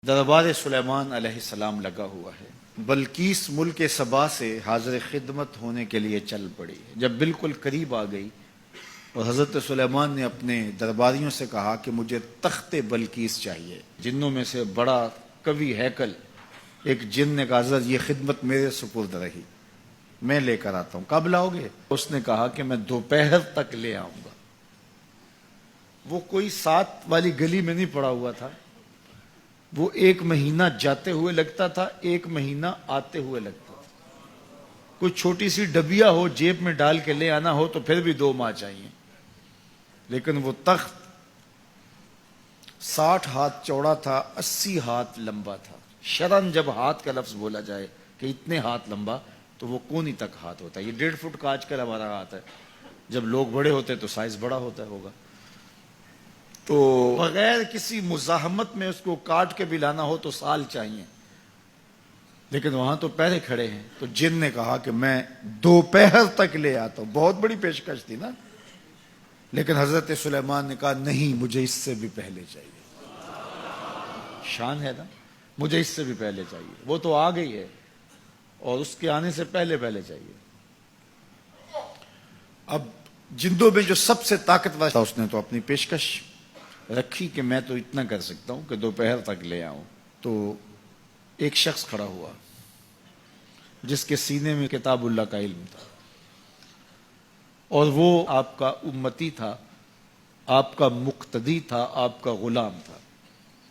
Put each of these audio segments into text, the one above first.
دربار سلیمان علیہ السلام لگا ہوا ہے۔ بلقیس ملک سبا سے حاضر خدمت ہونے کے لیے چل پڑی۔ جب بالکل قریب آ گئی اور حضرت سلیمان نے اپنے درباریوں سے کہا کہ مجھے تخت بلقیس چاہیے، جنوں میں سے بڑا قوی ہیکل ایک جن نے کہا حضرت یہ خدمت میرے سپرد رہی، میں لے کر آتا ہوں، کب لاؤ گے؟ اس نے کہا کہ میں دوپہر تک لے آؤں گا۔ وہ کوئی 7 والی گلی میں نہیں پڑا ہوا تھا، وہ 1 مہینہ جاتے ہوئے لگتا تھا، 1 مہینہ آتے ہوئے لگتا تھا۔ کوئی چھوٹی سی ڈبیا ہو جیب میں ڈال کے لے آنا ہو تو پھر بھی 2 ماہ چاہیے، لیکن وہ تخت 60 ہاتھ چوڑا تھا، 80 ہاتھ لمبا تھا۔ شرن جب ہاتھ کا لفظ بولا جائے کہ اتنے ہاتھ لمبا تو وہ کونی تک ہاتھ ہوتا ہے۔ یہ 1.5 فٹ کا آج کل ہمارا ہاتھ ہے، جب لوگ بڑے ہوتے تو سائز بڑا ہوتا ہوگا، تو بغیر کسی مزاحمت میں اس کو کاٹ کے بھی لانا ہو تو سال چاہیے، لیکن وہاں تو پہلے کھڑے ہیں۔ تو جن نے کہا کہ میں دوپہر تک لے آتا ہوں، بہت بڑی پیشکش تھی نا، لیکن حضرت سلیمان نے کہا نہیں، مجھے اس سے بھی پہلے چاہیے۔ شان ہے نا، مجھے اس سے بھی پہلے چاہیے۔ وہ تو آ گئی ہے اور اس کے آنے سے پہلے چاہیے۔ اب جندوں میں جو سب سے طاقتور تھا اس نے تو اپنی پیشکش رکھی کہ میں تو اتنا کر سکتا ہوں کہ دوپہر تک لے آؤں۔ تو ایک شخص کھڑا ہوا جس کے سینے میں کتاب اللہ کا علم تھا، اور وہ آپ کا امتی تھا، آپ کا مقتدی تھا، آپ کا غلام تھا۔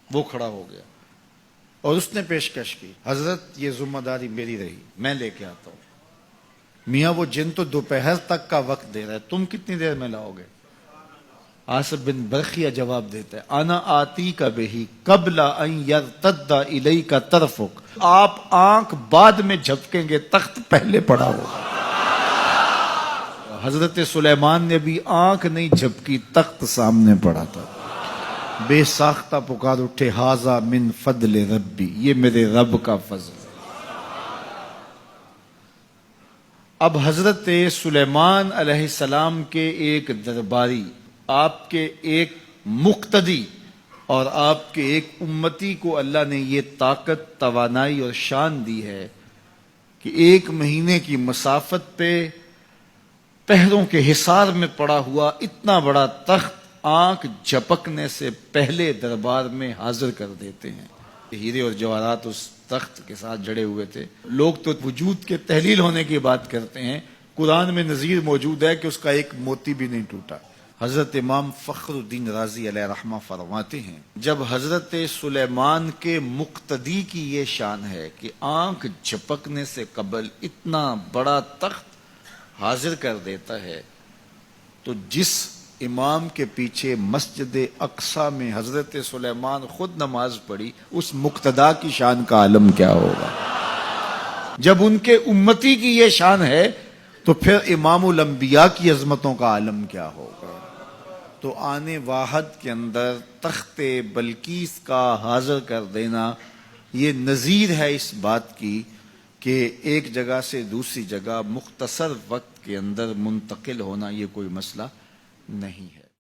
وہ کھڑا ہو گیا اور اس نے پیشکش کی، حضرت یہ ذمہ داری میری رہی، میں لے کے آتا ہوں۔ میاں وہ جن تو دوپہر تک کا وقت دے رہا ہے، تم کتنی دیر میں لاؤ گے؟ آصف بن برخیہ جواب دیتا ہے، انا آتی کا بہی قبل ان یرتد الیک طرفک، آپ آنکھ بعد میں جھپکیں گے، تخت پہلے پڑا ہوگا۔ حضرت سلیمان نے بھی آنکھ نہیں جھپکی، تخت سامنے پڑا تھا۔ بے ساختہ پکار اٹھے، ھذا من فضل ربی، یہ میرے رب کا فضل ہے۔ اب حضرت سلیمان علیہ السلام کے ایک درباری، آپ کے ایک مقتدی اور آپ کے ایک امتی کو اللہ نے یہ طاقت، توانائی اور شان دی ہے کہ 1 مہینے کی مسافت پہ پہروں کے حصار میں پڑا ہوا اتنا بڑا تخت آنکھ جھپکنے سے پہلے دربار میں حاضر کر دیتے ہیں۔ ہیرے اور جواہرات اس تخت کے ساتھ جڑے ہوئے تھے۔ لوگ تو وجود کے تحلیل ہونے کی بات کرتے ہیں، قرآن میں نظیر موجود ہے کہ اس کا ایک موتی بھی نہیں ٹوٹا۔ حضرت امام فخر الدین رازی علیہ رحمہ فرماتے ہیں، جب حضرت سلیمان کے مقتدی کی یہ شان ہے کہ آنکھ جھپکنے سے قبل اتنا بڑا تخت حاضر کر دیتا ہے، تو جس امام کے پیچھے مسجد اقصی میں حضرت سلیمان خود نماز پڑھی، اس مقتدا کی شان کا عالم کیا ہوگا؟ جب ان کے امتی کی یہ شان ہے تو پھر امام الانبیاء کی عظمتوں کا عالم کیا ہوگا؟ تو آنے واحد کے اندر تخت بلقیس کا حاضر کر دینا یہ نظیر ہے اس بات کی کہ ایک جگہ سے دوسری جگہ مختصر وقت کے اندر منتقل ہونا یہ کوئی مسئلہ نہیں ہے۔